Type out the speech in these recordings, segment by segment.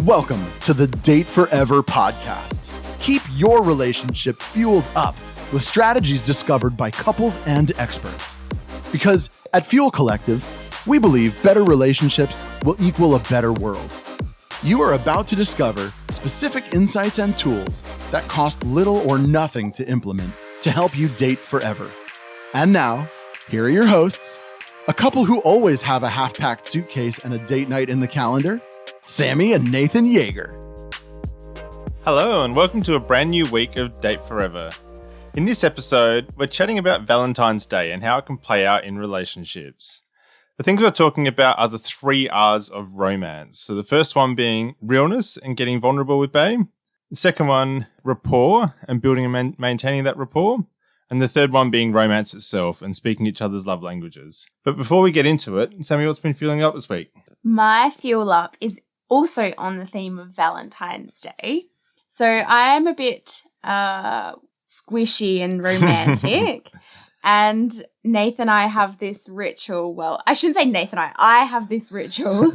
Welcome to the Date Forever podcast. Keep your relationship fueled up with strategies discovered by couples and experts. Because at Fuel Collective, we believe better relationships will equal a better world. You are about to discover specific insights and tools that cost little or nothing to implement to help you date forever. And now, here are your hosts, a couple who always have a half-packed suitcase and a date night in the calendar, Sammy and Nathan Yeager. Hello and welcome to a brand new week of Date Forever. In this episode, we're chatting about Valentine's Day and how it can play out in relationships. The things we're talking about are the 3 R's of romance. So the first one being realness and getting vulnerable with babe. The second one, rapport and building and maintaining that rapport. And the third one being romance itself and speaking each other's love languages. But before we get into it, Sammy, what's been fueling up this week? My fuel up is also on the theme of Valentine's Day. So I am a bit squishy and romantic. And Nath and I have this ritual. Well, I shouldn't say Nath and I have this ritual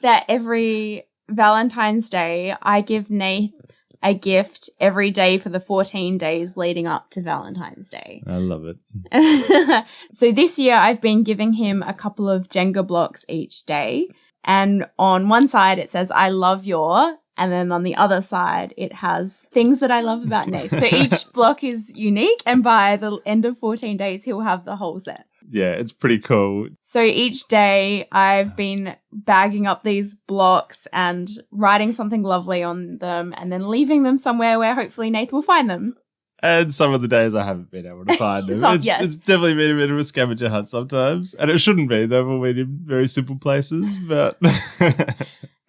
that every Valentine's Day, I give Nath a gift every day for the 14 days leading up to Valentine's Day. I love it. So this year I've been giving him a couple of Jenga blocks each day. And on one side it says, I love your, and then on the other side it has things that I love about Nate. So each block is unique, and by the end of 14 days he'll have the whole set. Yeah, it's pretty cool. So each day I've been bagging up these blocks and writing something lovely on them and then leaving them somewhere where hopefully Nate will find them. And some of the days I haven't been able to find them. It's definitely been a bit of a scavenger hunt sometimes. And it shouldn't be. They've all been in very simple places. But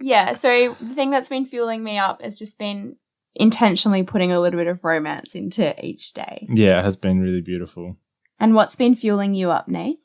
yeah, so the thing that's been fueling me up has just been intentionally putting a little bit of romance into each day. Yeah, it has been really beautiful. And what's been fueling you up, Nate?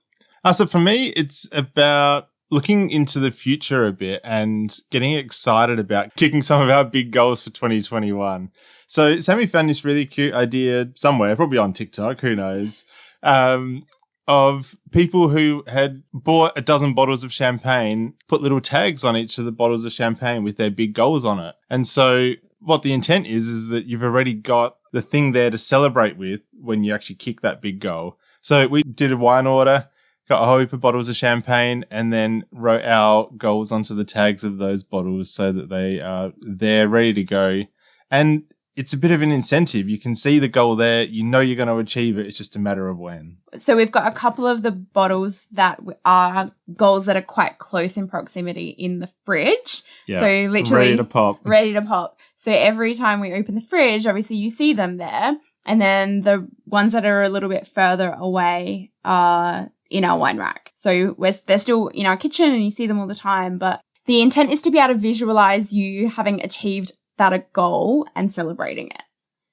So for me, it's about looking into the future a bit and getting excited about kicking some of our big goals for 2021. So Sammy found this really cute idea somewhere, probably on TikTok, who knows, of people who had bought a dozen bottles of champagne, put little tags on each of the bottles of champagne with their big goals on it. And so what the intent is that you've already got the thing there to celebrate with when you actually kick that big goal. So we did a wine order, got a whole heap of bottles of champagne, and then wrote our goals onto the tags of those bottles so that they are there ready to go. And it's a bit of an incentive. You can see the goal there. You know you're going to achieve it. It's just a matter of when. So we've got a couple of the bottles that are goals that are quite close in proximity in the fridge. Yeah. So literally ready to pop. Ready to pop. So every time we open the fridge, obviously you see them there. And then the ones that are a little bit further away are in our wine rack. So they're still in our kitchen and you see them all the time. But the intent is to be able to visualize you having achieved that goal and celebrating it.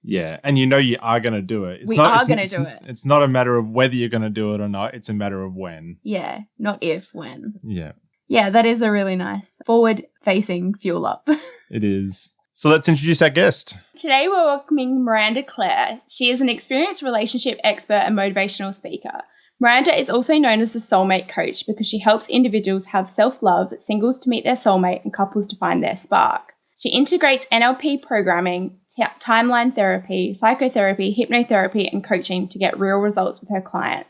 Yeah, and you know you are going to do it. We are going to do it. It's not a matter of whether you're going to do it or not. It's a matter of when. Yeah, not if, when. Yeah. Yeah, that is a really nice forward-facing fuel up. It is. So let's introduce our guest. Today we're welcoming Miranda Claire. She is an experienced relationship expert and motivational speaker. Miranda is also known as the Soulmate Coach because she helps individuals have self-love, singles to meet their soulmate, and couples to find their spark. She integrates NLP programming, timeline therapy, psychotherapy, hypnotherapy, and coaching to get real results with her clients.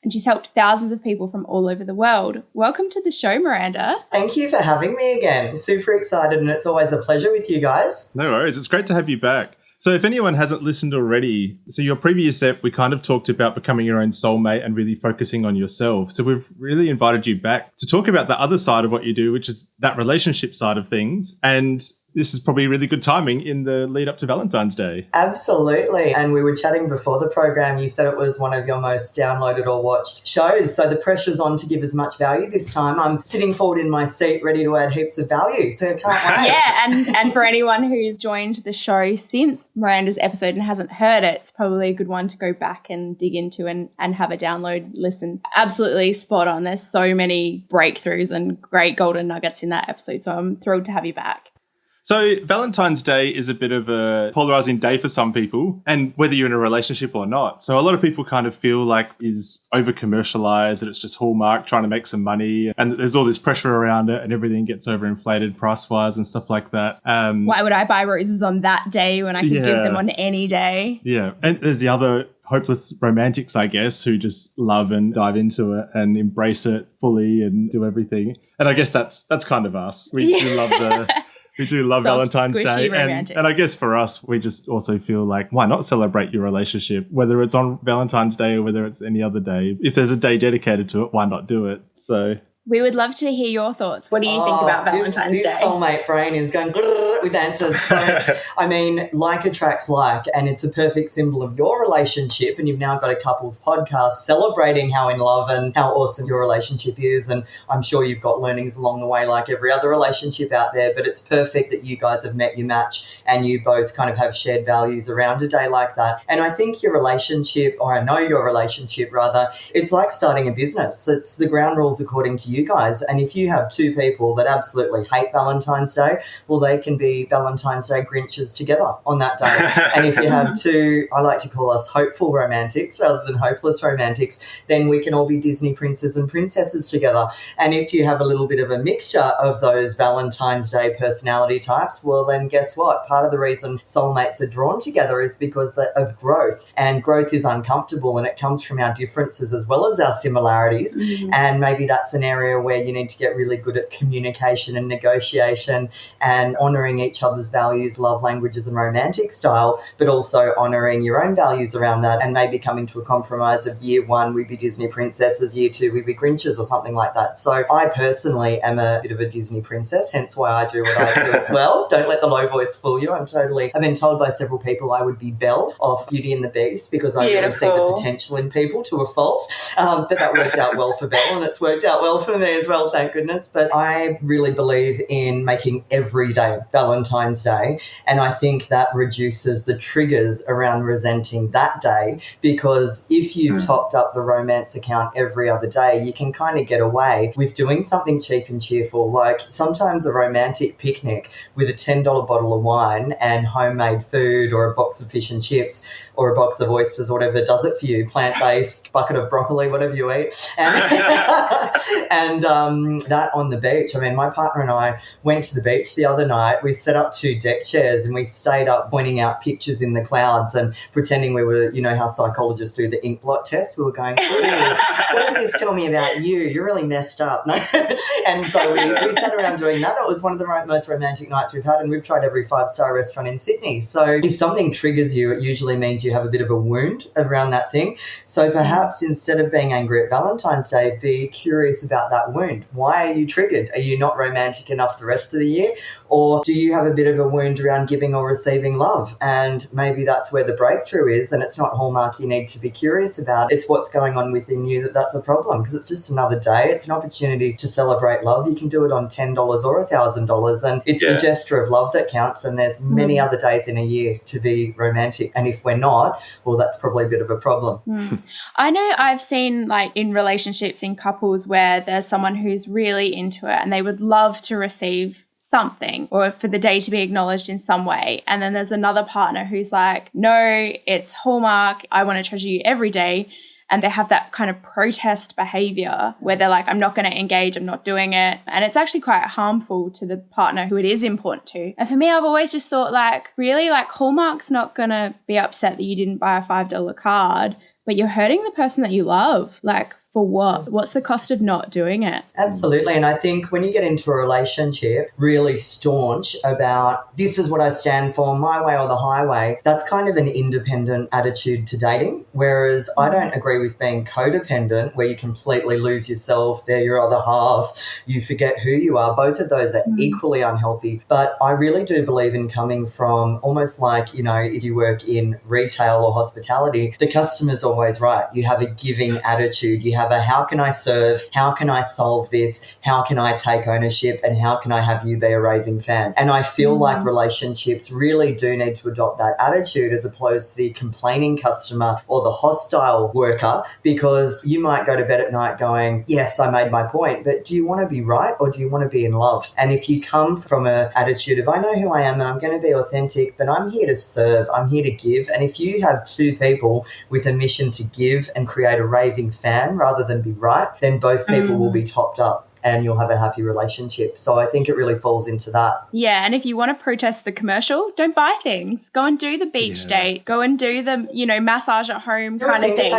And she's helped thousands of people from all over the world. Welcome to the show, Miranda. Thank you for having me again. Super excited, and it's always a pleasure with you guys. No worries. It's great to have you back. So if anyone hasn't listened already, so your previous ep, we kind of talked about becoming your own soulmate and really focusing on yourself. So we've really invited you back to talk about the other side of what you do, which is that relationship side of things. And this is probably really good timing in the lead up to Valentine's Day. Absolutely. And we were chatting before the program. You said it was one of your most downloaded or watched shows. So the pressure's on to give as much value this time. I'm sitting forward in my seat ready to add heaps of value. So can't wait. Yeah. And for anyone who's joined the show since Miranda's episode and hasn't heard it, it's probably a good one to go back and dig into and have a download listen. Absolutely spot on. There's so many breakthroughs and great golden nuggets in that episode. So I'm thrilled to have you back. So Valentine's Day is a bit of a polarizing day for some people, and whether you're in a relationship or not. So a lot of people kind of feel like is over commercialized, that it's just Hallmark trying to make some money, and there's all this pressure around it and everything gets overinflated price-wise and stuff like that. Why would I buy roses on that day when I could give them on any day? Yeah. And there's the other hopeless romantics, I guess, who just love and dive into it and embrace it fully and do everything. And I guess that's kind of us. We do love Valentine's Day. And I guess for us, we just also feel like, why not celebrate your relationship, whether it's on Valentine's Day or whether it's any other day? If there's a day dedicated to it, why not do it? So we would love to hear your thoughts. What do you think about Valentine's Day? This soulmate brain is going with answers. So, I mean, like attracts like, and it's a perfect symbol of your relationship. And you've now got a couples podcast celebrating how in love and how awesome your relationship is. And I'm sure you've got learnings along the way, like every other relationship out there. But it's perfect that you guys have met your match and you both kind of have shared values around a day like that. And I think your relationship, or I know your relationship rather, it's like starting a business. It's the ground rules according to you guys. And if you have two people that absolutely hate Valentine's Day, well, they can be Valentine's Day Grinches together on that day. And if you have two, I like to call us hopeful romantics rather than hopeless romantics, then we can all be Disney princes and princesses together. And if you have a little bit of a mixture of those Valentine's Day personality types, well, then guess what? Part of the reason soulmates are drawn together is because of growth. And growth is uncomfortable, and it comes from our differences as well as our similarities. Mm-hmm. And maybe that's an area where you need to get really good at communication and negotiation and honouring each other's values, love languages and romantic style, but also honouring your own values around that and maybe coming to a compromise of year one, we'd be Disney princesses, year two, we'd be Grinches or something like that. So I personally am a bit of a Disney princess, hence why I do what I do as well. Don't let the low voice fool you. I've been told by several people I would be Belle off Beauty and the Beast because I really see the potential in people to a fault. But that worked out well for Belle and it's worked out well for me as well, thank goodness. But I really believe in making every day Valentine's Day, and I think that reduces the triggers around resenting that day, because if you've topped up the romance account every other day, you can kind of get away with doing something cheap and cheerful, like sometimes a romantic picnic with a $10 bottle of wine and homemade food or a box of fish and chips or a box of oysters or whatever does it for you, plant-based, bucket of broccoli, whatever you eat. And that on the beach. I mean, my partner and I went to the beach the other night. We set up 2 deck chairs and we stayed up pointing out pictures in the clouds and pretending we were, you know how psychologists do the ink blot test. We were going, what does this tell me about you? You're really messed up. No? And so we sat around doing that. It was one of the most romantic nights we've had, and we've tried every 5-star restaurant in Sydney. So if something triggers you, it usually means you have a bit of a wound around that thing. So perhaps instead of being angry at Valentine's Day, be curious about that wound. Why are you triggered? Are you not romantic enough the rest of the year? Or do you have a bit of a wound around giving or receiving love? And maybe that's where the breakthrough is, and it's not Hallmark you need to be curious about. It's what's going on within you that's a problem, because it's just another day. It's an opportunity to celebrate love. You can do it on $10 or $1,000, and it's the gesture of love that counts, and there's many other days in a year to be romantic. And if we're not, well, that's probably a bit of a problem. I know I've seen, like, in relationships, in couples where there's someone who's really into it and they would love to receive something or for the day to be acknowledged in some way. And then there's another partner who's like, no, it's Hallmark. I want to treasure you every day. And they have that kind of protest behavior where they're like, I'm not going to engage, I'm not doing it. And it's actually quite harmful to the partner who it is important to. And for me, I've always just thought, like, really, like, Hallmark's not going to be upset that you didn't buy a $5 card, but you're hurting the person that you love. Like, for what? What's the cost of not doing it? Absolutely. And I think when you get into a relationship really staunch about this is what I stand for, my way or the highway, that's kind of an independent attitude to dating. Whereas I don't agree with being codependent, where you completely lose yourself, they're your other half, you forget who you are. Both of those are equally unhealthy. But I really do believe in coming from almost like, you know, if you work in retail or hospitality, the customer's always right. You have a giving attitude. You have a how can I serve, how can I solve this, how can I take ownership, and how can I have you be a raving fan. And I feel like relationships really do need to adopt that attitude as opposed to the complaining customer or the hostile worker, because you might go to bed at night going, yes, I made my point, but do you want to be right or do you want to be in love? And if you come from an attitude of I know who I am and I'm going to be authentic, but I'm here to serve, I'm here to give. And if you have two people with a mission to give and create a raving fan rather than be right, then both people will be topped up and you'll have a happy relationship. So I think it really falls into that. Yeah, and if you want to protest the commercial, don't buy things. Go and do the beach date. Go and do the, massage at home kind of thing.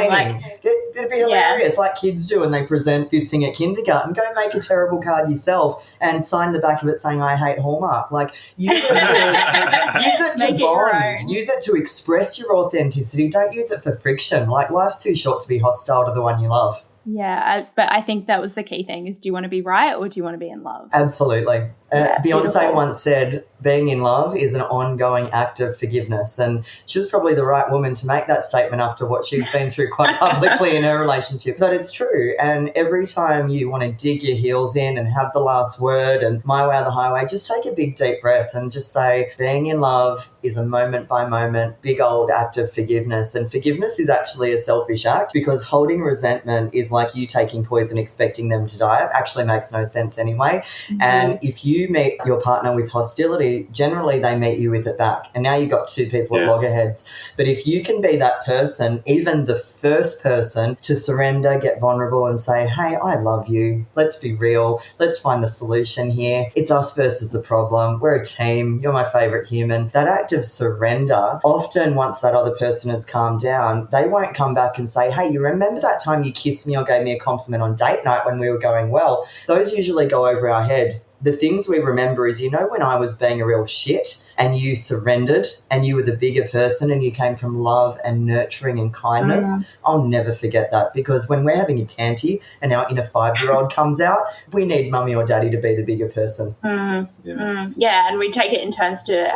It'd be hilarious, like kids do, and they present this thing at kindergarten. Go make a terrible card yourself and sign the back of it saying, I hate Hallmark. Like, use it to bond. Use it to express your authenticity. Don't use it for friction. Like, life's too short to be hostile to the one you love. Yeah, but I think that was the key thing is, do you want to be right or do you want to be in love? Absolutely. Beyonce once said, being in love is an ongoing act of forgiveness. And she was probably the right woman to make that statement after what she's been through quite publicly in her relationship. But it's true. And every time you want to dig your heels in and have the last word and my way or the highway, just take a big deep breath and just say, being in love is a moment by moment, big old act of forgiveness. And forgiveness is actually a selfish act, because holding resentment is like you taking poison expecting them to die. It actually makes no sense anyway. And if you meet your partner with hostility, generally they meet you with it back. And now you've got two people at loggerheads. But if you can be that person, even the first person, to surrender, get vulnerable and say, hey, I love you. Let's be real. Let's find the solution here. It's us versus the problem. We're a team. You're my favorite human. That act of surrender, often once that other person has calmed down, they won't come back and say, hey, you remember that time you kissed me or gave me a compliment on date night when we were going well? Those usually go over our head. The things we remember is, when I was being a real shit and you surrendered and you were the bigger person and you came from love and nurturing and kindness, I'll never forget that, because when we're having a tanty and our inner 5-year-old comes out, we need mummy or daddy to be the bigger person. Yeah, and we take it in turns to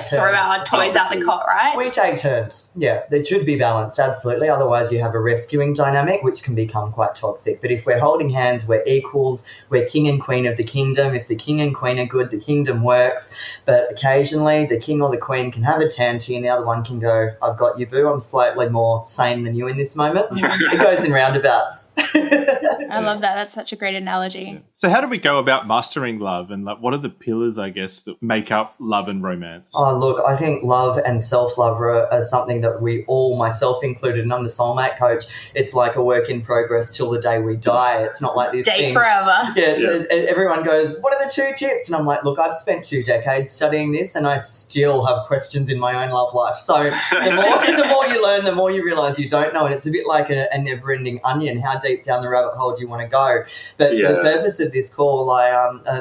throw our toys out the cot, right? We take turns. Yeah, there should be balance, absolutely. Otherwise you have a rescuing dynamic, which can become quite toxic. But if we're holding hands, we're equals, we're king and queen of the kingdom. If the king and queen are good, the kingdom works. But occasionally the king or the queen can have a tanty and the other one can go, I've got you, boo. I'm slightly more sane than you in this moment. It goes in roundabouts. I love that. That's such a great analogy. Yeah. So how do we go about mastering love, and what are the pillars, I guess, that make up love and romance? Oh, look, I think love and self-love are something that we all, myself included, and I'm the Soulmate Coach, it's like a work in progress till the day we die. It's not like this Day forever. Yeah, everyone goes, what are the 2 tips? And I'm like, look, I've spent 2 decades studying this and I still have questions in my own love life. So the more you learn, the more you realise you don't know. And it's a bit like a never-ending onion. How deep down the rabbit hole do you want to go? But for the purpose of this call,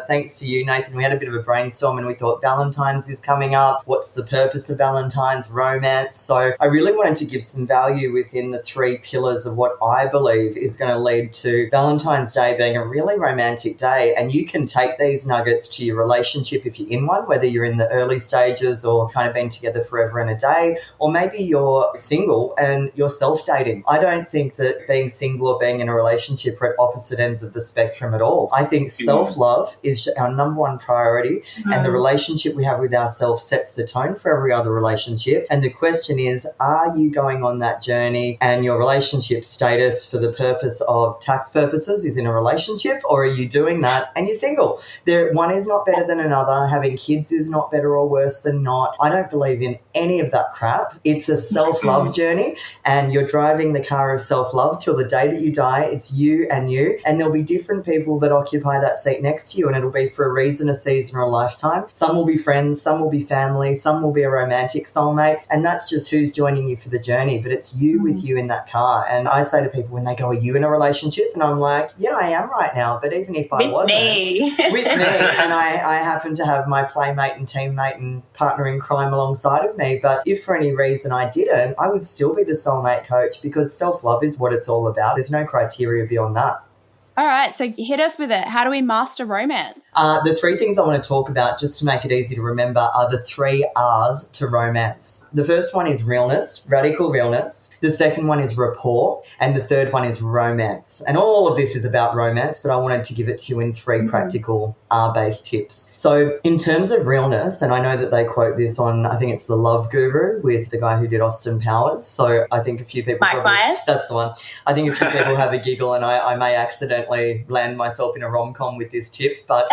thanks to you, Nathan, we had a bit of a brainstorm and we thought Valentine's is coming up. What's the purpose of Valentine's? Romance. So I really wanted to give some value within the 3 pillars of what I believe is going to lead to Valentine's Day being a really romantic day. And you can take these nuggets to your relationship if you're in one, whether you're in the early stages or kind of been together forever and a day, or maybe you're single and you're self-dating. I don't think that being single or being in a relationship are at opposite ends of the spectrum at all. I think self-love is our number one priority, and the relationship we have with ourselves sets the tone for every other relationship. And the question is, are you going on that journey and your relationship status for the purpose of tax purposes is in a relationship, or are you doing that and you're single? One is not better than another. Having kids is not better or worse than not. I don't believe in any of that crap. It's a self-love journey, and you're driving the car of self-love till the day that you die. It's you, and there'll be different people that occupy that seat next to you, and it'll be for a reason, a season, or a lifetime. Some will be friends, some will be family, some will be a romantic soulmate, and that's just who's joining you for the journey. But it's you with you in that car. And I say to people when they go, are you in a relationship? And I'm like, yeah, I am right now. But even if I wasn't, with me, and I happen to have my playmate and teammate and partner in crime alongside of me. But if for any reason I didn't, I would still be the Soulmate Coach, because self-love is what it's all about. There's no criteria beyond that. All right, so hit us with it. How do we master romance? The 3 things I want to talk about, just to make it easy to remember, are the 3 R's to romance. The first one is realness, radical realness. The second one is rapport. And the third one is romance. And all of this is about romance, but I wanted to give it to you in 3 practical R-based tips. So in terms of realness, and I know that they quote this on, I think it's The Love Guru with the guy who did Austin Powers. So I think a few people... Mike Myers? That's the one. I think a few people have a giggle, and I may accidentally land myself in a rom-com with this tip, but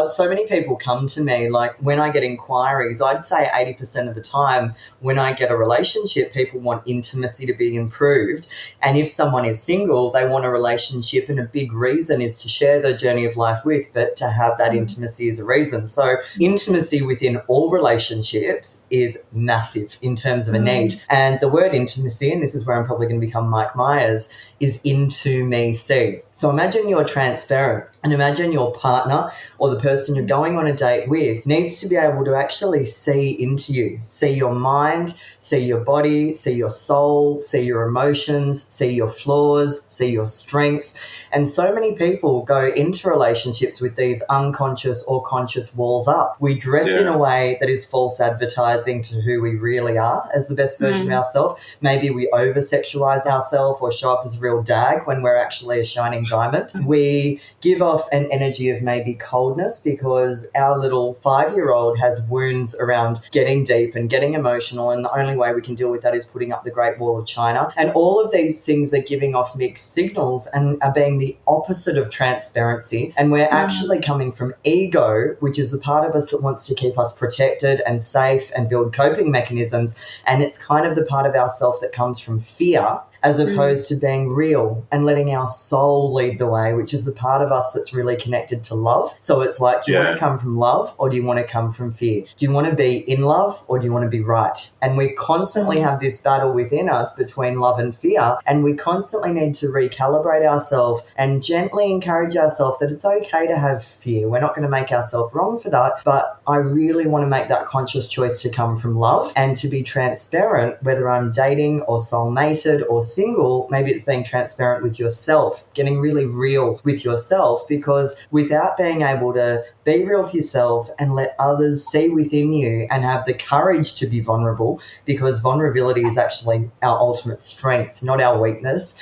so many people come to me, like when I get inquiries, I'd say 80% of the time when I get a relationship, people want intimacy to be improved. And if someone is single, they want a relationship, and a big reason is to share their journey of life with, but to have that intimacy is a reason. So intimacy within all relationships is massive in terms of a need. And the word intimacy, and this is where I'm probably going to become Mike Myers, is into me see. So imagine you're transparent, and imagine your partner or the person you're going on a date with needs to be able to actually see into you, see your mind, see your body, see your soul, see your emotions, see your flaws, see your strengths. And so many people go into relationships with these unconscious or conscious walls up. We dress in a way that is false advertising to who we really are as the best version of ourselves. Maybe we over-sexualize ourselves or show up as a real dag when we're actually a shining diamond. We give off an energy of maybe coldness because our little 5-year-old has wounds around getting deep and getting emotional, and the only way we can deal with that is putting up the Great Wall of China. And all of these things are giving off mixed signals and are being the opposite of transparency. And we're actually coming from ego, which is the part of us that wants to keep us protected and safe and build coping mechanisms. And it's kind of the part of ourself that comes from fear, as opposed to being real and letting our soul lead the way, which is the part of us that's really connected to love. So it's like, do you want to come from love or do you want to come from fear? Do you want to be in love or do you want to be right? And we constantly have this battle within us between love and fear, and we constantly need to recalibrate ourselves and gently encourage ourselves that it's okay to have fear. We're not going to make ourselves wrong for that, but I really want to make that conscious choice to come from love and to be transparent, whether I'm dating or soulmated or single. Maybe it's being transparent with yourself, getting really real with yourself, because without being able to be real with yourself and let others see within you and have the courage to be vulnerable, because vulnerability is actually our ultimate strength, not our weakness.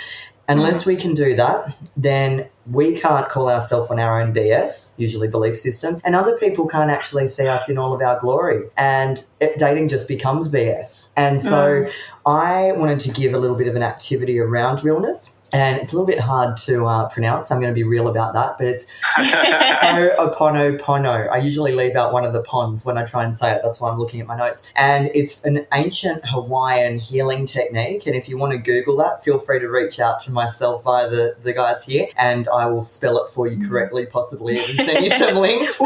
Unless we can do that, then we can't call ourselves on our own BS, usually belief systems, and other people can't actually see us in all of our glory, and dating just becomes BS. And so I wanted to give a little bit of an activity around realness, and it's a little bit hard to pronounce. I'm going to be real about that, but it's Ho'oponopono. I usually leave out one of the pons when I try and say it. That's why I'm looking at my notes. And it's an ancient Hawaiian healing technique, and if you want to Google that, feel free to reach out to myself via the guys here, and I will spell it for you correctly, possibly even send you some links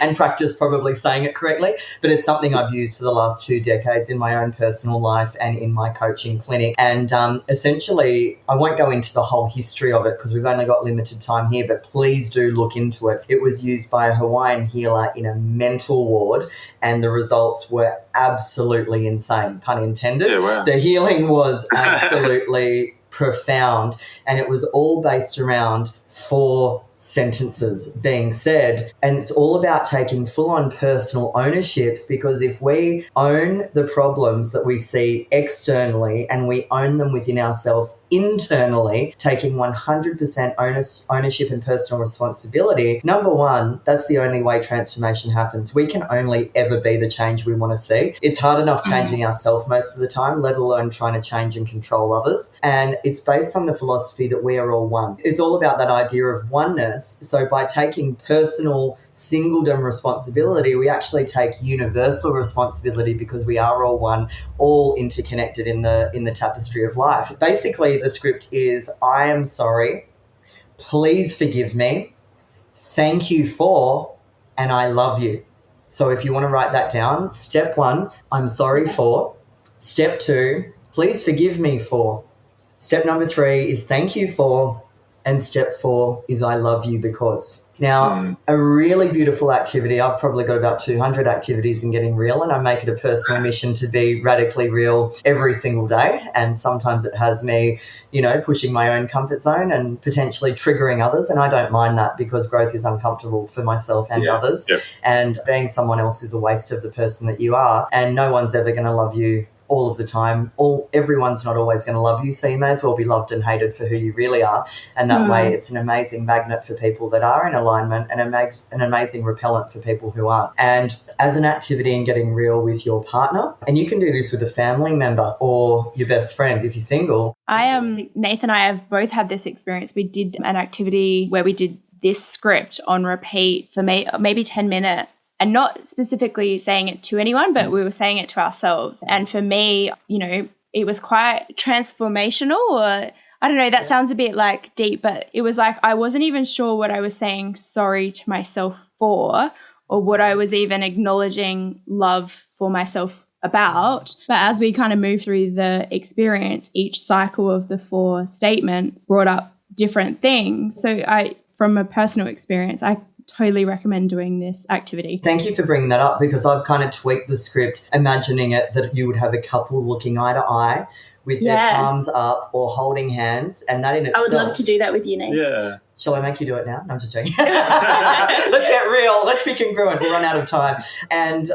and practice probably saying it correctly. But it's something I've used for the last 2 decades in my own personal life and in my coaching clinic. And essentially, I won't go into the whole history of it because we've only got limited time here, but please do look into it. It was used by a Hawaiian healer in a mental ward, and the results were absolutely insane, pun intended. Yeah, wow. The healing was absolutely profound, and it was all based around 4 sentences being said, and it's all about taking full-on personal ownership, because if we own the problems that we see externally and we own them within ourselves internally, taking 100% ownership and personal responsibility, number one, that's the only way transformation happens. We can only ever be the change we want to see. It's hard enough changing ourselves most of the time, let alone trying to change and control others. And it's based on the philosophy that we are all one. It's all about that idea of oneness. So by taking personal singledom responsibility, we actually take universal responsibility, because we are all one, all interconnected in the tapestry of life. Basically, the script is, I am sorry, please forgive me, thank you for, and I love you. So if you want to write that down, step 1, I'm sorry for. Step 2, please forgive me for. Step number 3 is thank you for, And step 4 is I love you because. Now, a really beautiful activity, I've probably got about 200 activities in Getting Real, and I make it a personal mission to be radically real every single day. And sometimes it has me, pushing my own comfort zone and potentially triggering others. And I don't mind that because growth is uncomfortable for myself and others. Yep. And being someone else is a waste of the person that you are. And no one's ever going to love you all of the time. Everyone's not always going to love you, so you may as well be loved and hated for who you really are. And that way it's an amazing magnet for people that are in alignment and it makes an amazing repellent for people who aren't. And as an activity in Getting Real with your partner, and you can do this with a family member or your best friend if you're single. Nathan and I have both had this experience. We did an activity where we did this script on repeat for maybe 10 minutes. And not specifically saying it to anyone, but we were saying it to ourselves. And for me, it was quite transformational, or I don't know, that sounds a bit like deep, but it was like I wasn't even sure what I was saying sorry to myself for, or what I was even acknowledging love for myself about. But as we kind of moved through the experience, each cycle of the 4 statements brought up different things. So from a personal experience, I totally recommend doing this activity. Thank you for bringing that up, because I've kind of tweaked the script, imagining it that you would have a couple looking eye to eye with their palms up or holding hands, and that in itself. I would love to do that with you, Nate. Yeah. Shall I make you do it now? No, I'm just joking. Let's get real. Let's be congruent. We'll run out of time. And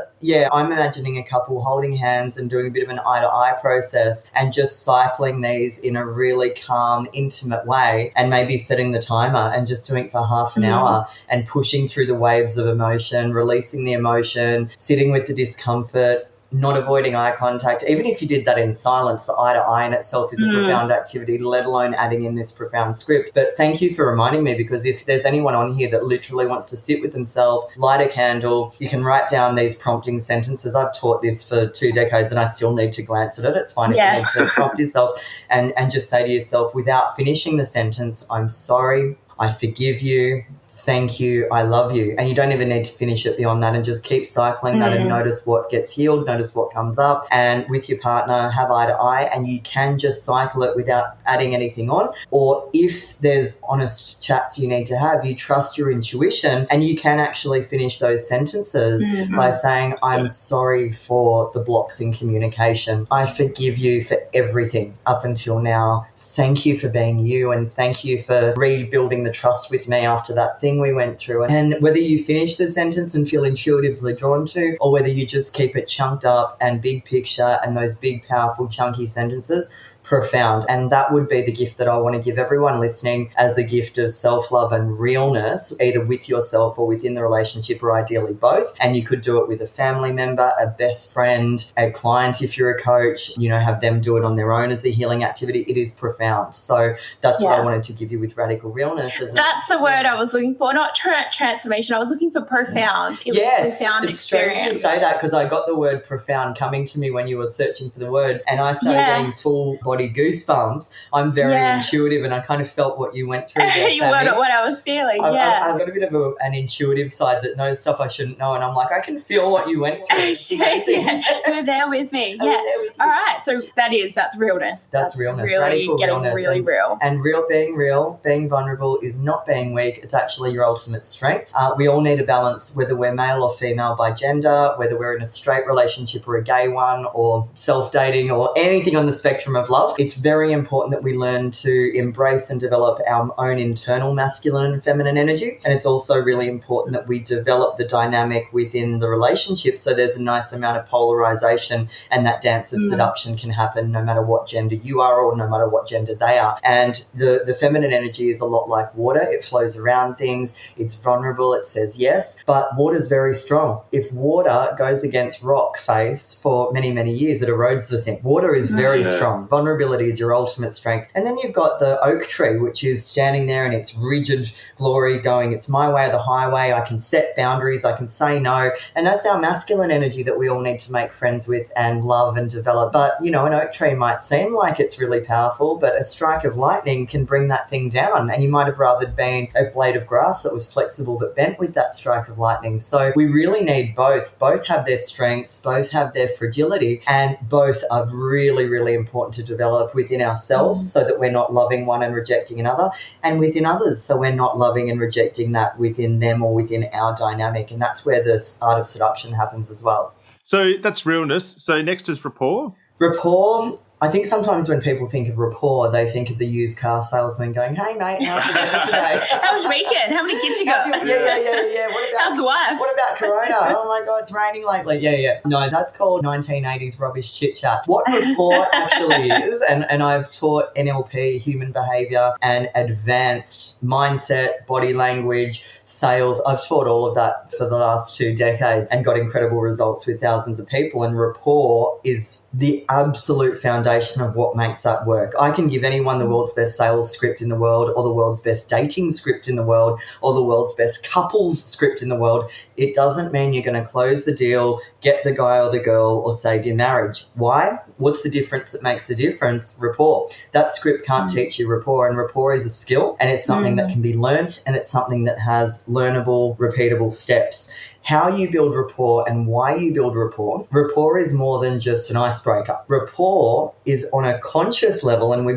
I'm imagining a couple holding hands and doing a bit of an eye-to-eye process and just cycling these in a really calm, intimate way, and maybe setting the timer and just doing it for half an hour and pushing through the waves of emotion, releasing the emotion, sitting with the discomfort, not avoiding eye contact. Even if you did that in silence, the eye-to-eye in itself is a profound activity, let alone adding in this profound script. But thank you for reminding me, because if there's anyone on here that literally wants to sit with themselves, light a candle, you can write down these prompting sentences. I've taught this for 2 decades and I still need to glance at it. It's fine if you need to prompt yourself and just say to yourself, without finishing the sentence, I'm sorry, I forgive you, thank you, I love you. And you don't even need to finish it beyond that, and just keep cycling that and notice what gets healed, notice what comes up. And with your partner, have eye to eye, and you can just cycle it without adding anything on. Or if there's honest chats you need to have, you trust your intuition and you can actually finish those sentences by saying, I'm sorry for the blocks in communication. I forgive you for everything up until now. Thank you for being you, and thank you for rebuilding the trust with me after that thing we went through. And whether you finish the sentence and feel intuitively drawn to, or whether you just keep it chunked up and big picture and those big, powerful, chunky sentences, profound. And that would be the gift that I want to give everyone listening, as a gift of self-love and realness, either with yourself or within the relationship, or ideally both. And you could do it with a family member, a best friend, a client if you're a coach, have them do it on their own as a healing activity. It is profound. So that's what I wanted to give you with radical realness. That's the word I was looking for, not transformation. I was looking for profound. It was profound it's experience. Strange you say that, because I got the word profound coming to me when you were searching for the word, and I started getting full body goosebumps. I'm very intuitive, and I kind of felt what you went through there, you were what I was feeling. I've got a bit of an intuitive side that knows stuff I shouldn't know, and I'm like, I can feel what you went through. You're there with me. All right, so that's realness. That's realness. Really radical getting realness. really real. And being vulnerable is not being weak. It's actually your ultimate strength. We all need a balance, whether we're male or female by gender, whether we're in a straight relationship or a gay one, or self-dating, or anything on the spectrum of love. It's very important that we learn to embrace and develop our own internal masculine and feminine energy. And it's also really important that we develop the dynamic within the relationship, so there's a nice amount of polarization, and that dance of seduction can happen no matter what gender you are or no matter what gender they are. And the feminine energy is a lot like water. It flows around things. It's vulnerable. It says yes. But water's very strong. If water goes against rock face for many, many years, it erodes the thing. Water is very strong. Vulnerability is your ultimate strength. And then you've got the oak tree, which is standing there in its rigid glory going, it's my way or the highway. I can set boundaries. I can say no. And that's our masculine energy that we all need to make friends with and love and develop. But, an oak tree might seem like it's really powerful, but a strike of lightning can bring that thing down. And you might have rather been a blade of grass that was flexible that bent with that strike of lightning. So we really need both. Both have their strengths, both have their fragility, and both are really, really important to develop develop within ourselves so that we're not loving one and rejecting another, and within others so we're not loving and rejecting that within them or within our dynamic. And that's where the art of seduction happens as well. So that's realness. So next is rapport. Rapport. I think sometimes when people think of rapport, they think of the used car salesman going, "Hey, mate, how's it going today? How was your weekend? How many kids you got? Yeah. How's the wife? What about Corona? Oh my God, it's raining lately." Yeah. No, that's called 1980s rubbish chit chat. What rapport actually is, and I've taught NLP, human behavior, and advanced mindset, body language, sales. I've taught all of that for the last 2 decades and got incredible results with thousands of people. And rapport is the absolute foundation of what makes that work. I can give anyone the world's best sales script in the world, or the world's best dating script in the world, or the world's best couples script in the world. It doesn't mean you're going to close the deal, get the guy or the girl, or save your marriage. Why? What's the difference that makes the difference? Rapport. That script can't teach you rapport, and rapport is a skill, and it's something that can be learnt, and it's something that has learnable, repeatable steps. How you build rapport and why you build rapport. Rapport is more than just an icebreaker. Rapport is on a conscious level, and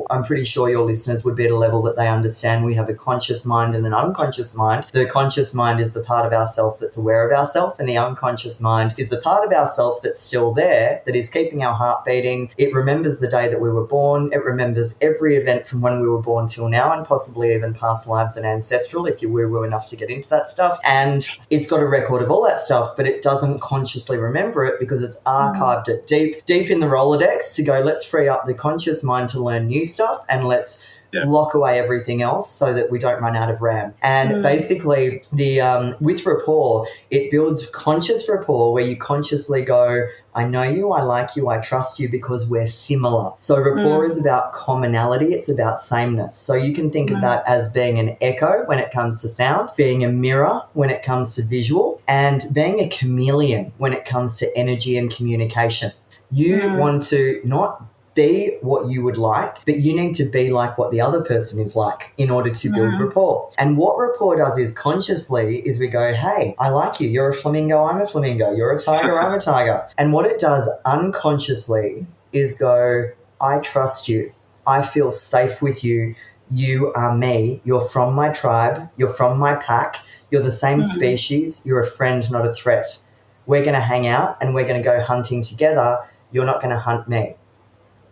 I'm pretty sure your listeners would be at a level that they understand we have a conscious mind and an unconscious mind. The conscious mind is the part of ourself that's aware of ourself, and the unconscious mind is the part of ourself that's still there, that is keeping our heart beating. It remembers the day that we were born. It remembers every event from when we were born till now, and possibly even past lives and ancestral if you woo enough to get into that stuff. And it's got a record of all that stuff, but it doesn't consciously remember it because it's archived it deep in the Rolodex to go, let's free up the conscious mind to learn new stuff, and let's lock away everything else so that we don't run out of RAM. And basically with rapport, it builds conscious rapport where you consciously go, I know you, I like you, I trust you because we're similar. So rapport is about commonality. It's about sameness. So you can think of that as being an echo when it comes to sound, being a mirror when it comes to visual, and being a chameleon when it comes to energy and communication. You want to not be what you would like, but you need to be like what the other person is like in order to build rapport. And what rapport does is consciously is we go, hey, I like you. You're a flamingo, I'm a flamingo. You're a tiger, I'm a tiger. And what it does unconsciously is go, I trust you. I feel safe with you. You are me. You're from my tribe. You're from my pack. You're the same species. You're a friend, not a threat. We're going to hang out and we're going to go hunting together. You're not going to hunt me.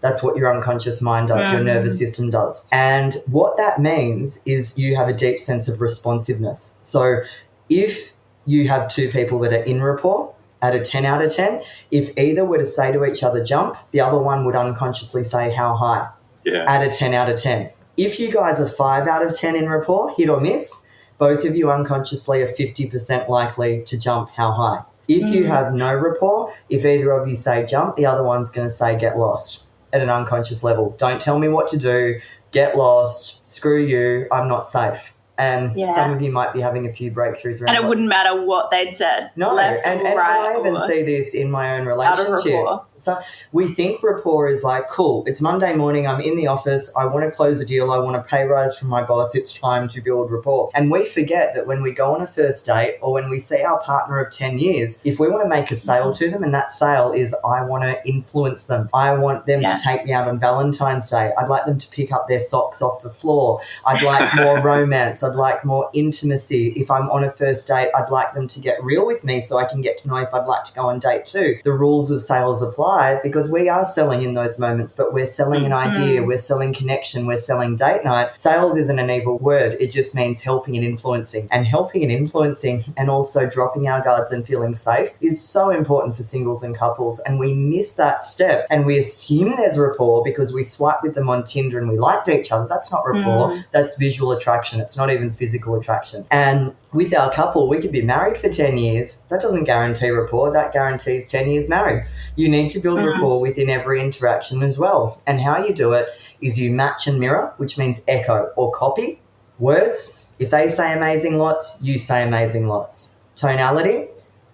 That's what your unconscious mind does, your nervous system does. And what that means is you have a deep sense of responsiveness. So if you have 2 people that are in rapport, at a 10 out of 10, if either were to say to each other, jump, the other one would unconsciously say, how high? At a 10 out of 10. If you guys are 5 out of 10 in rapport, hit or miss, both of you unconsciously are 50% likely to jump how high. If you have no rapport, if either of you say jump, the other one's going to say get lost. At an unconscious level. Don't tell me what to do. Get lost. Screw you. I'm not safe. And some of you might be having a few breakthroughs around. And it wouldn't matter what they'd said. No, left and or right, I even see this in my own relationship. So we think rapport is like, cool, it's Monday morning, I'm in the office, I want to close a deal, I want a pay rise from my boss, it's time to build rapport. And we forget that when we go on a first date or when we see our partner of 10 years, if we want to make a sale to them, and that sale is I want to influence them, I want them to take me out on Valentine's Day, I'd like them to pick up their socks off the floor, I'd like more romance, I'd like more intimacy. If I'm on a first date, I'd like them to get real with me so I can get to know if I'd like to go on date 2. The rules of sales apply because we are selling in those moments, but we're selling an idea, we're selling connection, we're selling date night. Sales isn't an evil word. It just means helping and influencing. And helping and influencing and also dropping our guards and feeling safe is so important for singles and couples. And we miss that step and we assume there's rapport because we swipe with them on Tinder and we liked each other. That's not rapport. That's visual attraction. It's not even physical attraction. And with our couple, we could be married for 10 years. That doesn't guarantee rapport. That guarantees 10 years married. You need to build rapport within every interaction as well. And how you do it is you match and mirror, which means echo or copy. Words, if they say amazing lots, you say amazing lots. Tonality,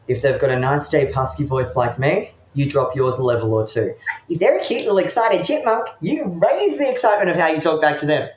if they've got a nice deep husky voice like me, you drop yours a level or 2. If they're a cute little excited chipmunk, you raise the excitement of how you talk back to them.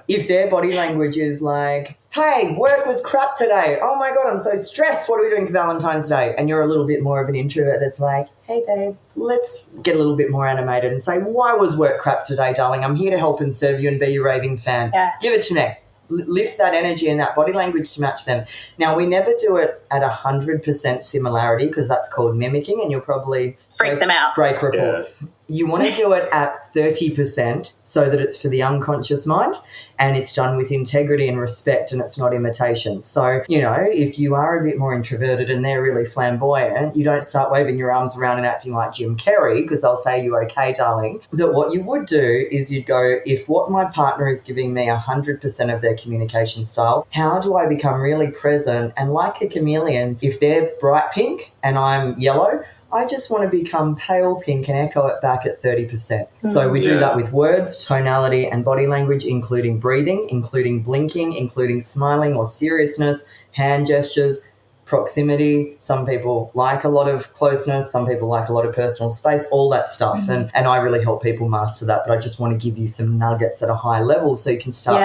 If their body language is like, hey, work was crap today. Oh my God, I'm so stressed. What are we doing for Valentine's Day? And you're a little bit more of an introvert that's like, hey, babe, let's get a little bit more animated and say, why was work crap today, darling? I'm here to help and serve you and be your raving fan. Yeah. Give it to me. Lift that energy and that body language to match them. Now, we never do it at 100% similarity because that's called mimicking, and you'll probably Freak them out. break rapport. Yeah. You want to do it at 30% so that it's for the unconscious mind and it's done with integrity and respect and it's not imitation. So, you know, if you are a bit more introverted and they're really flamboyant, you don't start waving your arms around and acting like Jim Carrey because they'll say, you okay, darling. But what you would do is you'd go, if what my partner is giving me 100% of their communication style, how do I become really present? And like a chameleon, if they're bright pink and I'm yellow, I just want to become pale pink and echo it back at 30%. So we do that with words, tonality, and body language, including breathing, including blinking, including smiling or seriousness, hand gestures, proximity. Some people like a lot of closeness. Some people like a lot of personal space, all that stuff. And I really help people master that. But I just want to give you some nuggets at a high level so you can start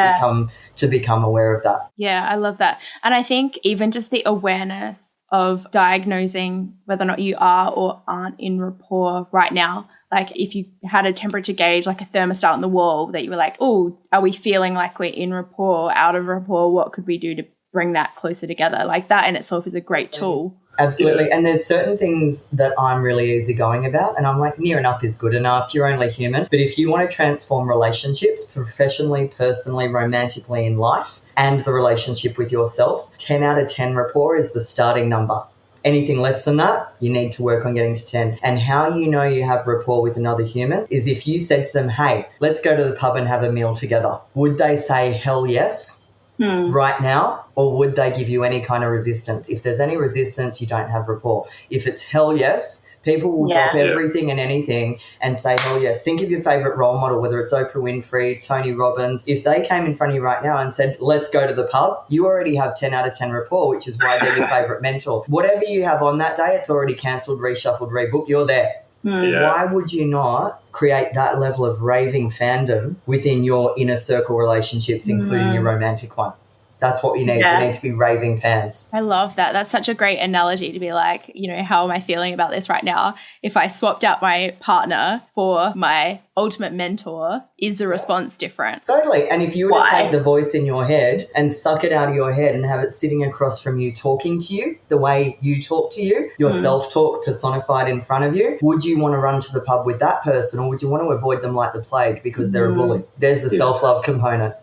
become aware of that. Yeah, I love that. And I think even just the awareness of diagnosing whether or not you are or aren't in rapport right now. Like if you had a temperature gauge, like a thermostat on the wall that you were like, oh, are we feeling like we're in rapport, out of rapport? What could we do to bring that closer together? Like that in itself is a great tool. Absolutely. And there's certain things that I'm really easygoing about and I'm like, near enough is good enough. You're only human. But if you want to transform relationships professionally, personally, romantically in life and the relationship with yourself, 10 out of 10 rapport is the starting number. Anything less than that, you need to work on getting to 10. And how you know you have rapport with another human is if you said to them, hey, let's go to the pub and have a meal together. Would they say hell yes? Right now, or would they give you any kind of resistance? If there's any resistance, you don't have rapport. If it's hell yes, people will drop everything and anything and say hell yes. Think of your favorite role model, whether it's Oprah Winfrey, Tony Robbins. If they came in front of you right now and said, let's go to the pub, you already have 10 out of 10 rapport, which is why they're your favorite mentor. Whatever you have on that day, it's already cancelled, reshuffled, rebooked. You're there. Why would you not create that level of raving fandom within your inner circle relationships, including your romantic one? That's what we need. We need to be raving fans. I love that. That's such a great analogy to be like, you know, how am I feeling about this right now? If I swapped out my partner for my ultimate mentor, is the response different? Totally. And if you were to take the voice in your head and suck it out of your head and have it sitting across from you talking to you, the way you talk to you, your self-talk personified in front of you, would you want to run to the pub with that person or would you want to avoid them like the plague because they're a bully? There's the self-love component.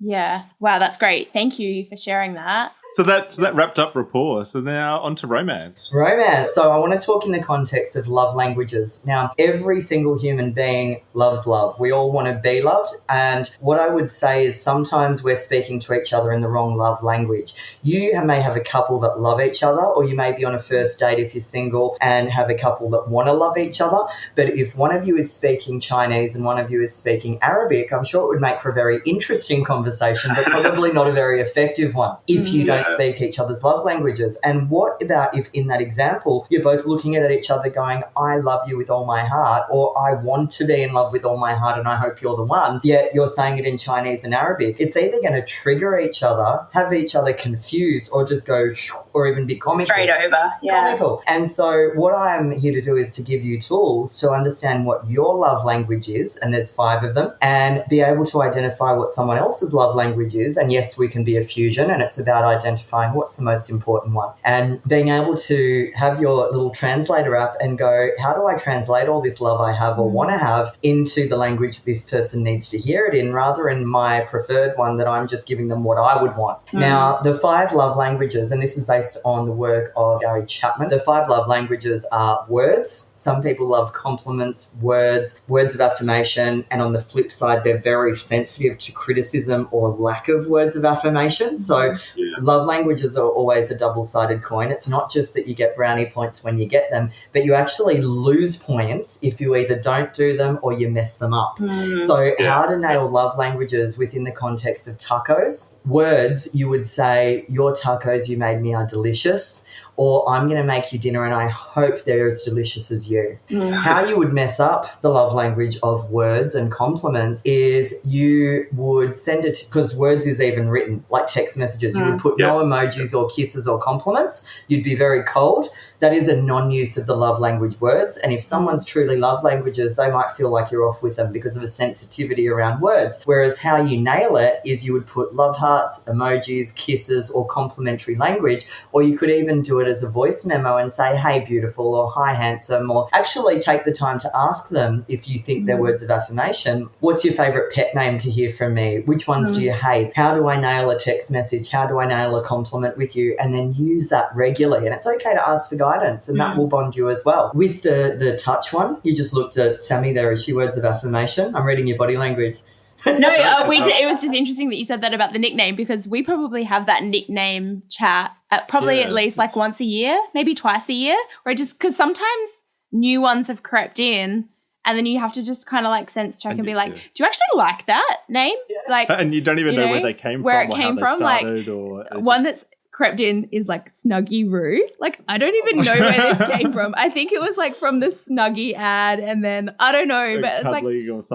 Yeah. Wow, that's great. Thank you for sharing that. So that wrapped up rapport. So now on to romance. Romance. So I want to talk in the context of love languages. Now, every single human being loves love. We all want to be loved. And what I would say is sometimes we're speaking to each other in the wrong love language. You may have a couple that love each other, or you may be on a first date if you're single and have a couple that want to love each other. But if one of you is speaking Chinese and one of you is speaking Arabic, I'm sure it would make for a very interesting conversation, but probably not a very effective one if you don't speak each other's love languages. And what about if in that example you're both looking at each other going, I love you with all my heart, or I want to be in love with all my heart and I hope you're the one, yet you're saying it in Chinese and Arabic? It's either going to trigger each other, have each other confused, or just go or even be comical. Straight over. Comical. And so what I'm here to do is to give you tools to understand what your love language is, and there's 5 of them, and be able to identify what someone else's love language is. And yes, we can be a fusion, and it's about identifying what's the most important one and being able to have your little translator app and go, how do I translate all this love I have or want to have into the language this person needs to hear it in, rather in my preferred one that I'm just giving them what I would want. Now, the 5 love languages, and this is based on the work of Gary Chapman, the 5 love languages are words. Some people love compliments, words of affirmation, and on the flip side, they're very sensitive to criticism or lack of words of affirmation. So love love languages are always a double-sided coin. It's not just that you get brownie points when you get them, but you actually lose points if you either don't do them or you mess them up. So how to nail love languages within the context of tacos. Words, you would say, your tacos you made me are delicious, or I'm going to make you dinner and I hope they're as delicious as you. How you would mess up the love language of words and compliments is you would send it, because words is even written, like text messages. You would put no emojis or kisses or compliments. You'd be very cold. That is a non-use of the love language words. And if someone's truly love languages, they might feel like you're off with them because of a sensitivity around words. Whereas how you nail it is you would put love hearts, emojis, kisses, or complimentary language, or you could even do it as a voice memo and say, hey, beautiful, or hi, handsome, or actually take the time to ask them, if you think they're words of affirmation, what's your favourite pet name to hear from me? Which ones do you hate? How do I nail a text message? How do I nail a compliment with you? And then use that regularly. And it's okay to ask for guidance, and that will bond you as well. With the touch one, you just looked at Sammy there. Is she words of affirmation? I'm reading your body language. No, it was just interesting that you said that about the nickname, because we probably have that nickname chat at least like once a year, maybe twice a year, where because sometimes new ones have crept in, and then you have to just kind of like sense check and be like, do you actually like that name? Like, and you don't even know where they came where from, it came from. Started, like one that's crept in is like Snuggy Rude. Like, I don't even know where this came from. I think it was like from the Snuggy ad, and then I don't know, but it's like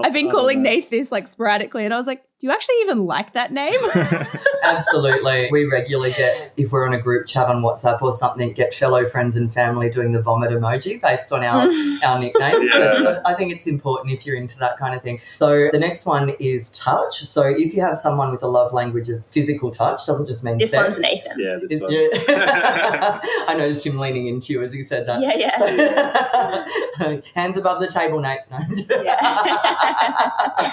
I've been calling Nath this like sporadically, and I was like, do you actually even like that name? Absolutely. We regularly get, if we're on a group chat on WhatsApp or something, get fellow friends and family doing the vomit emoji based on our nicknames. So I think it's important if you're into that kind of thing. So the next one is touch. So if you have someone with a love language of physical touch, doesn't just mean this sex. one's Nathan. Yeah, this one. Yeah. I noticed him leaning into you as he said that. Yeah. So, hands above the table, Nate. No. Yeah.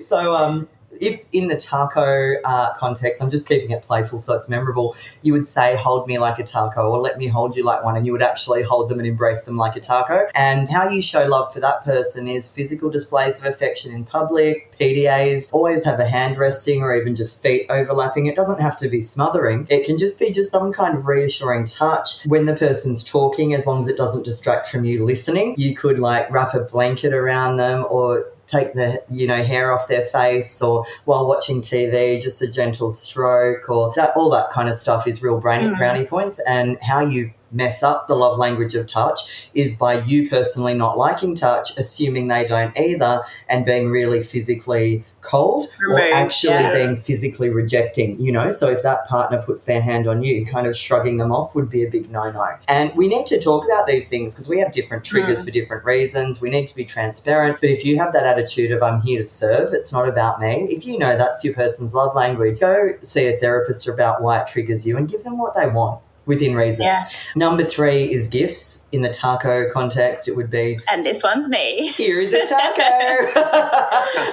So if in the taco context, I'm just keeping it playful so it's memorable, you would say, hold me like a taco, or let me hold you like one, and you would actually hold them and embrace them like a taco. And how you show love for that person is physical displays of affection in public, PDAs, always have a hand resting or even just feet overlapping. It doesn't have to be smothering. It can just be just some kind of reassuring touch when the person's talking, as long as it doesn't distract from you listening. You could like wrap a blanket around them, or take the hair off their face, or while watching TV, just a gentle stroke, or that, all that kind of stuff is real brownie points. And how you mess up the love language of touch is by you personally not liking touch, assuming they don't either, and being really physically cold or actually being physically rejecting, So if that partner puts their hand on you, kind of shrugging them off would be a big no-no. And we need to talk about these things because we have different triggers for different reasons. We need to be transparent. But if you have that attitude of I'm here to serve, it's not about me, if you know that's your person's love language, go see a therapist about why it triggers you and give them what they want within reason. Yeah. Number 3 is gifts. In the taco context, it would be, and this one's me. Here is a taco.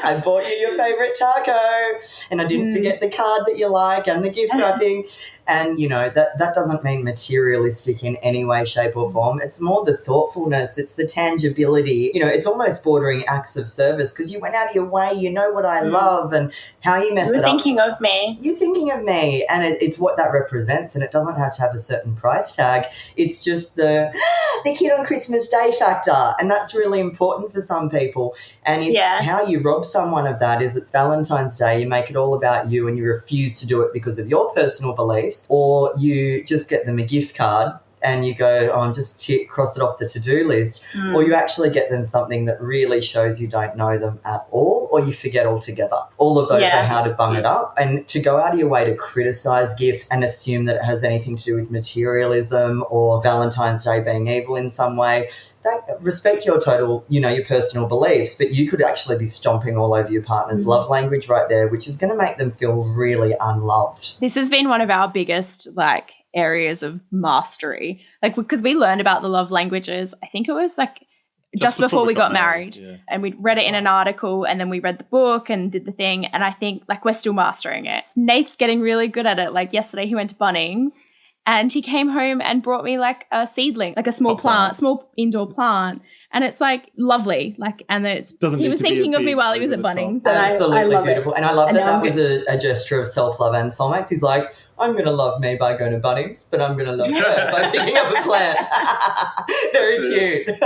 I bought you your favourite taco, and I didn't forget the card that you like and the gift wrapping. And, that doesn't mean materialistic in any way, shape or form. It's more the thoughtfulness. It's the tangibility. It's almost bordering acts of service because you went out of your way. You know what I love, and how you mess it up. You're thinking of me. You're thinking of me. And it's what that represents, and it doesn't have to have a certain price tag. It's just the kid on Christmas Day factor, and that's really important for some people. And how you rob someone of that is it's Valentine's Day, you make it all about you and you refuse to do it because of your personal beliefs, or you just get them a gift card and you go, I'm just cross it off the to-do list, or you actually get them something that really shows you don't know them at all, or you forget altogether. All of those are how to bung it up. And to go out of your way to criticize gifts and assume that it has anything to do with materialism or Valentine's Day being evil in some way, respect your total, your personal beliefs, but you could actually be stomping all over your partner's love language right there, which is going to make them feel really unloved. This has been one of our biggest areas of mastery, because we learned about the love languages, I think it was just before we got married. And we read it in an article, and then we read the book and did the thing, and I think we're still mastering it. Nate's getting really good at it. Yesterday he went to Bunnings and he came home and brought me a seedling, a small plant, small indoor plant, And it's like lovely. Like, and it's, Doesn't he need was to be a thinking of me big while he was over at the top. Bunnings. And Absolutely I love beautiful. it. And I love And that now I'm was a gesture of self-love and soulmates. He's like, I'm going to love me by going to Bunnings, but I'm going to love her by picking up a plant. Very cute.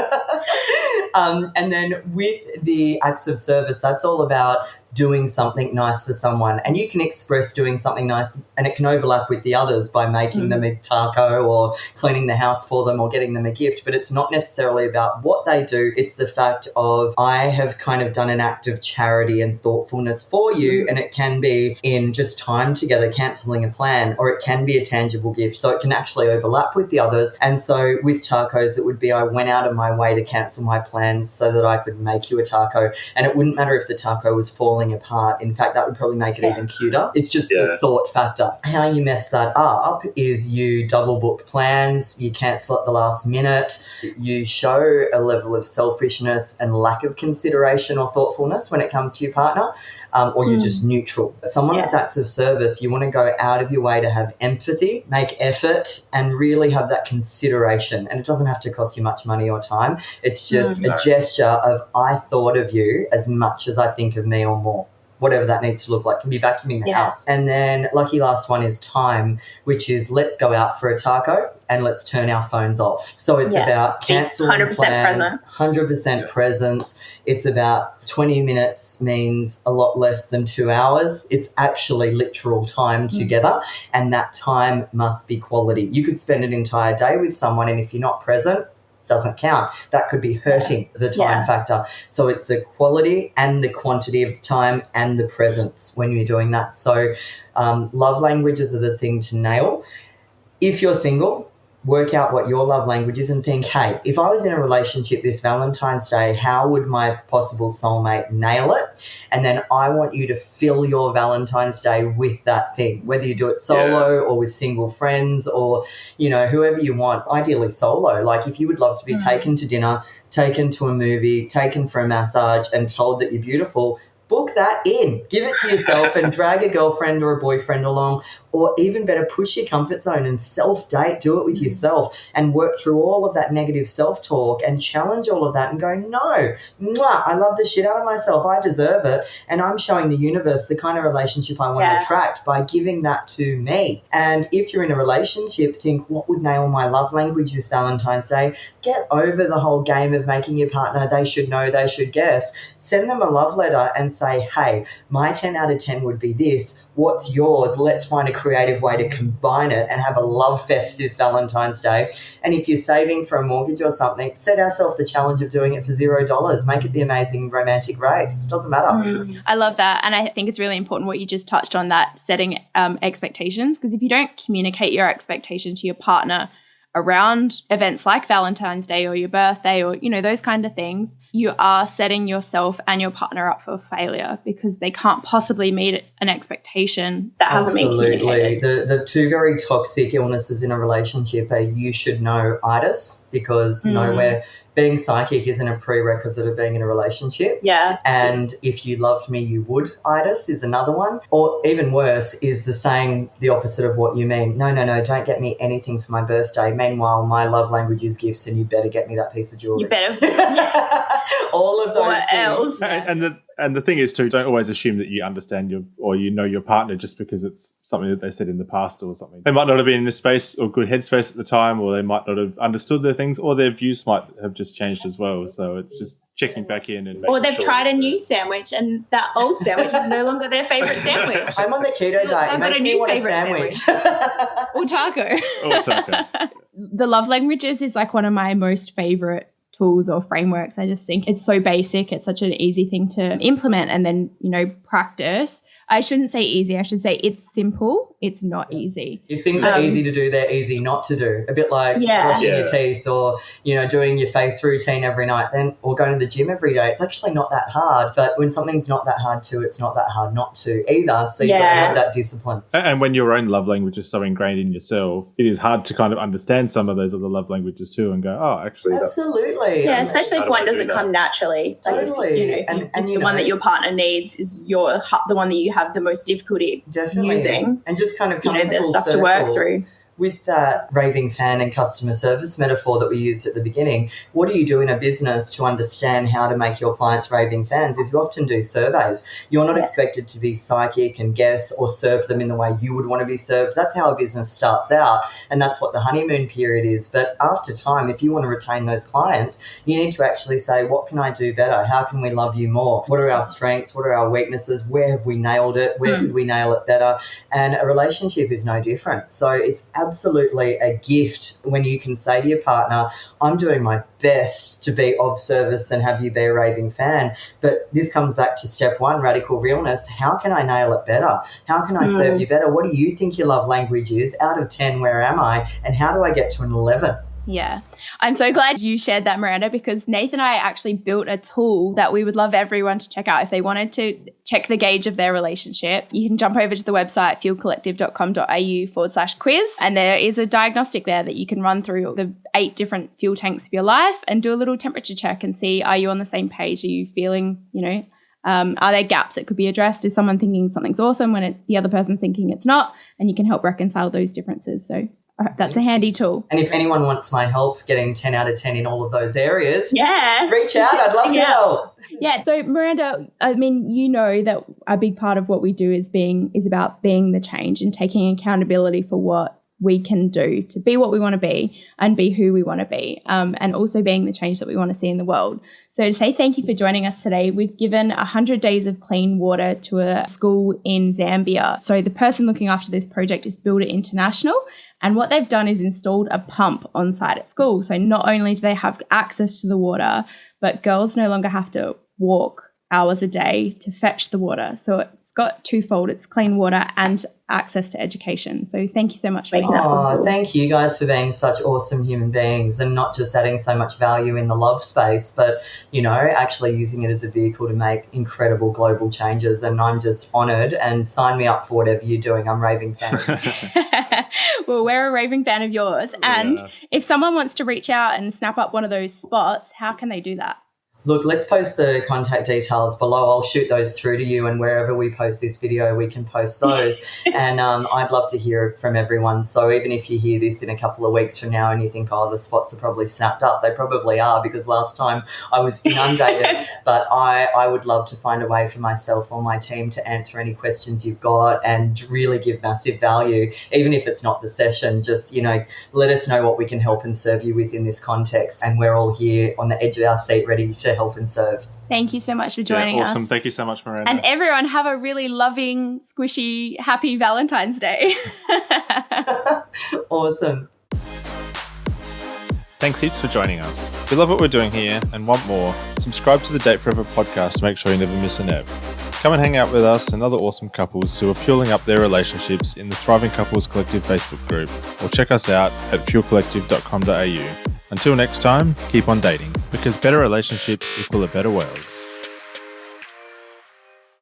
And then with the acts of service, that's all about doing something nice for someone. And you can express doing something nice, and it can overlap with the others by making them a taco or cleaning the house for them or getting them a gift. But it's not necessarily about what they do. It's the fact of, I have kind of done an act of charity and thoughtfulness for you. And it can be in just time together, cancelling a plan, or it can be a tangible gift. So it can actually overlap with the others. And so with tacos, it would be, I went out of my way to cancel my plans so that I could make you a taco. And it wouldn't matter if the taco was falling apart. In fact, that would probably make it even cuter. It's just the thought factor. How you mess that up is you double book plans, you cancel at the last minute, you show a level of selfishness and lack of consideration or thoughtfulness when it comes to your partner. Or you're just neutral. Someone that's acts of service, you want to go out of your way to have empathy, make effort, and really have that consideration. And it doesn't have to cost you much money or time. It's just a gesture of, I thought of you as much as I think of me or more. Whatever that needs to look like. Can be vacuuming the house. And then lucky last one is time, which is, let's go out for a taco and let's turn our phones off. So it's about cancelling 100% plans, present. 100% presence. It's about 20 minutes means a lot less than 2 hours. It's actually literal time together, and that time must be quality. You could spend an entire day with someone, and if you're not present, doesn't count. That could be hurting the time factor. So it's the quality and the quantity of the time and the presence when you're doing that. So love languages are the thing to nail. If you're single, work out what your love language is and think, hey, if I was in a relationship this Valentine's Day, how would my possible soulmate nail it? And then I want you to fill your Valentine's Day with that thing, whether you do it solo or with single friends or, you know, whoever you want, ideally solo. Like if you would love to be taken to dinner, taken to a movie, taken for a massage and told that you're beautiful, book that in. Give it to yourself and drag a girlfriend or a boyfriend along, or even better, push your comfort zone and self-date. Do it with yourself and work through all of that negative self-talk and challenge all of that and go, no, I love the shit out of myself. I deserve it. And I'm showing the universe the kind of relationship I want to attract by giving that to me. And if you're in a relationship, think, what would nail my love language this Valentine's Day? Get over the whole game of making your partner, they should know, they should guess. Send them a love letter and say, hey, my 10 out of 10 would be this. What's yours? Let's find a creative way to combine it and have a love fest this Valentine's Day. And if you're saving for a mortgage or something, set ourselves the challenge of doing it for $0. Make it the amazing romantic race. Doesn't matter. I love that. And I think it's really important what you just touched on, that setting expectations, because if you don't communicate your expectation to your partner around events like Valentine's Day or your birthday or, you know, those kind of things, you are setting yourself and your partner up for failure because they can't possibly meet an expectation that hasn't been communicated. The two very toxic illnesses in a relationship are you should know itis, because nowhere being psychic isn't a prerequisite of being in a relationship. Yeah. And if you loved me, you would itis is another one. Or even worse is the saying the opposite of what you mean. No, don't get me anything for my birthday. Meanwhile, my love language is gifts and you better get me that piece of jewelry. You better. All of those What things. else? And the thing is too, don't always assume that you understand your partner just because it's something that they said in the past or something. They might not have been in a space or good headspace at the time, or they might not have understood their things, or their views might have just changed as well. So it's just checking back in and or they've tried a new sandwich and that old sandwich is no longer their favorite sandwich. I'm on the keto diet. I've got a new favorite sandwich. Or taco. taco. The love languages is like one of my most favorite tools or frameworks. I just think it's so basic. It's such an easy thing to implement and then, you know, practice. I shouldn't say easy. I should say it's simple. It's not easy. If things are easy to do, they're easy not to do. A bit like brushing your teeth or, you know, doing your face routine every night or going to the gym every day. It's actually not that hard. But when something's not that hard to, it's not that hard not to either. So you've got to have that discipline. And when your own love language is so ingrained in yourself, it is hard to kind of understand some of those other love languages too and go, oh, actually. Absolutely. Yeah, especially if one doesn't come naturally. Totally. You know, and the one that your partner needs is the one that you have the most difficulty using. And just kind of coming there's full stuff circle. to work through. with that raving fan and customer service metaphor that we used at the beginning, what do you do in a business to understand how to make your clients raving fans? Is you often do surveys. You're not expected to be psychic and guess or serve them in the way you would want to be served. That's how a business starts out, and that's what the honeymoon period is. But after time, if you want to retain those clients, you need to actually say, what can I do better? How can we love you more? What are our strengths? What are our weaknesses? Where have we nailed it? Where could we nail it better? And a relationship is no different. So it's absolutely a gift when you can say to your partner, I'm doing my best to be of service and have you be a raving fan. But this comes back to step one, radical realness. How can I nail it better? How can I serve you better? What do you think your love language is? Out of 10, where am I? And how do I get to an 11? Yeah. I'm so glad you shared that, Miranda, because Nathan and I actually built a tool that we would love everyone to check out if they wanted to check the gauge of their relationship. You can jump over to the website fuelcollective.com.au/quiz, and there is a diagnostic there that you can run through the 8 different fuel tanks of your life and do a little temperature check and see, are you on the same page? Are you feeling, are there gaps that could be addressed? Is someone thinking something's awesome when the other person's thinking it's not? And you can help reconcile those differences. So that's a handy tool. And if anyone wants my help getting 10 out of 10 in all of those areas, reach out. I'd love to help. Yeah. So Miranda, I mean, you know that a big part of what we do is about being the change and taking accountability for what we can do to be what we want to be and be who we want to be, and also being the change that we want to see in the world. So to say thank you for joining us today, we've given 100 days of clean water to a school in Zambia. So the person looking after this project is Build It International. And what they've done is installed a pump on site at school. So not only do they have access to the water, but girls no longer have to walk hours a day to fetch the water. So it's got twofold. It's clean water and access to education. So thank you so much for making that possible. Thank you guys for being such awesome human beings and not just adding so much value in the love space, but, actually using it as a vehicle to make incredible global changes. And I'm just honoured, and sign me up for whatever you're doing. I'm raving fan. Well, we're a raving fan of yours. And if someone wants to reach out and snap up one of those spots, how can they do that? Look, let's post the contact details below. I'll shoot those through to you, and wherever we post this video, we can post those. And I'd love to hear from everyone. So even if you hear this in a couple of weeks from now and you think, the spots are probably snapped up, they probably are, because last time I was inundated. But I would love to find a way for myself or my team to answer any questions you've got and really give massive value, even if it's not the session. Just, let us know what we can help and serve you with in this context. And we're all here on the edge of our seat ready to help and serve. Thank you so much for joining us. Awesome. Thank you so much, Miranda. And everyone, have a really loving, squishy, happy Valentine's Day. Awesome. Thanks heaps for joining us. If you love what we're doing here and want more, subscribe to the Date Forever podcast to make sure you never miss an ep. Come and hang out with us and other awesome couples who are fueling up their relationships in the Thriving Couples Collective Facebook group, or check us out at fuelcollective.com.au. Until next time, keep on dating, because better relationships equal a better world.